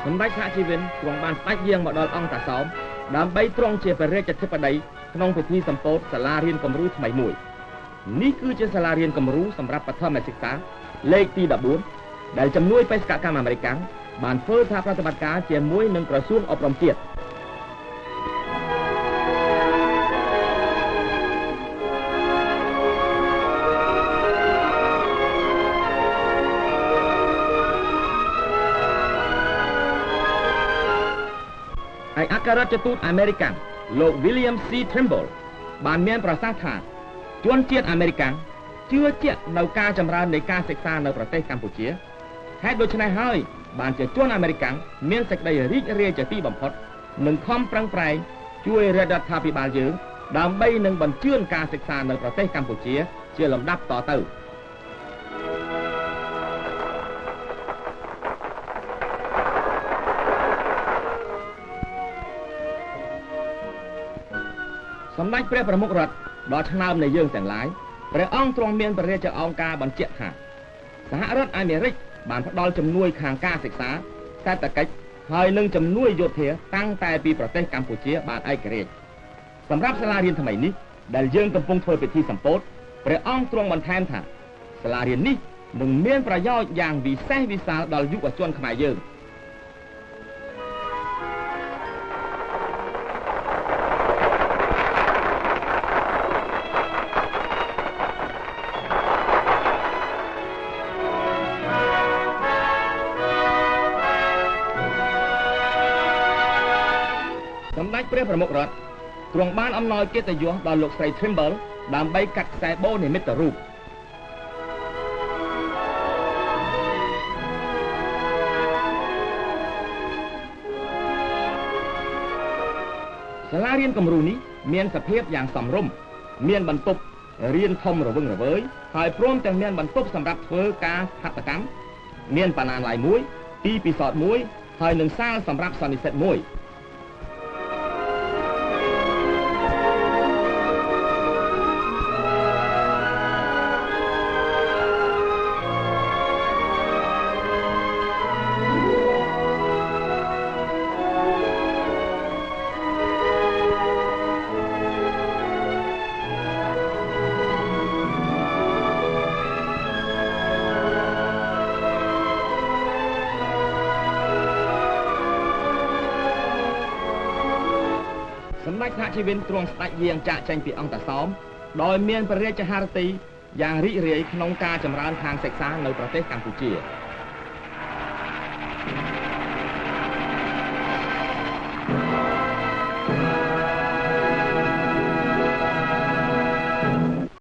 សម្ដេចសហជីវិនទ្រង់បានស្ដេចយាងមកដល់អង្គតាសោមដើម្បីទ្រង់ជាព្រះរាជអធិបតីក្នុងពិធីសម្ពោធសាលារៀនគំរូថ្មីមួយនេះគឺជាសាលារៀនគំរូសម្រាប់បឋមសិក្សាលេខទី14ដែលជំនួយបេសកកម្មអាមេរិកបានធ្វើសហប្រតិបត្តិការជាមួយនឹងក្រសួងអប់រំជាតិឯអគ្គរដ្ឋទូតអាមេរិកលោក William C. Trimble បានមានប្រសាសន៍ថាជនជាតិអាមេរិកជឿជាក់នៅការចម្រើននៃការសិក្សានៅប្រទេសកម្ពុជាហេតុដូច្នេះហើយបានជាជនអាមេរិកមានសេចក្តីរីករាយជាទីបំផុតនិងខំប្រឹងប្រែងជួយរដ្ឋាភិបាលយើងដើម្បីនឹងបញ្ជឿនការសិក្សានៅប្រទេសកម្ពុជាជាលំដាប់តទៅសម្ដេចព្រះប្រមុខរដ្ឋដ៏ឆ្នើមនៃយើងទាំងឡាយព្រះអង្គទ្រង់មានព្រះរាជឱកាសបញ្ជាក់ថាសហរដ្ឋអាមេរិកបានផ្ដល់ជំនួយខាងការសិក្សាសេដ្ឋកិច្ចហើយនិងជំនួយយោធាតាំងតែពីប្រទេសកម្ពុជាបានឯករាជ្យសម្រាប់សាលារៀនថ្មីនេះដែលយើងកំពុងធ្វើពិធីសម្ពោធព្រះអង្គទ្រង់បន្ថែមថាសាលារៀននេះនឹងមានប្រយោជន៍យ៉ាងវិសេសវិសាលដល់យុវជនខ្មែរយើងសម្ដេចព្រះប្រមុខរដ្ឋទ្រង់បានអំណោយកិត្តិយសដល់លោកស្រី Trimble ដើម្បីកាត់ខ្សែបូនិមិត្តរូបសាលារៀនគំរូនេះមានសភាពយ៉ាងសមរម្យមានបន្ទប់រៀនធំរវឹងរវើយហើយព្រមទាំងមានបន្ទប់សម្រាប់ធ្វើការហាត់កម្មមានបណ្ណាល័យមួយទីពិសោធន៍មួយហើយនិងសាលសម្រាប់សន្និសីទមួយសម្ដេចសហជីវិនទ្រង់ស្ដេចយាងចាកចេញពីអង្គតាសោមដោយមានព្រះរាជហឫទ័យយ៉ាងរីករាយក្នុងការចម្រើនខាងសិក្សានៅប្រទេសកម្ពុជា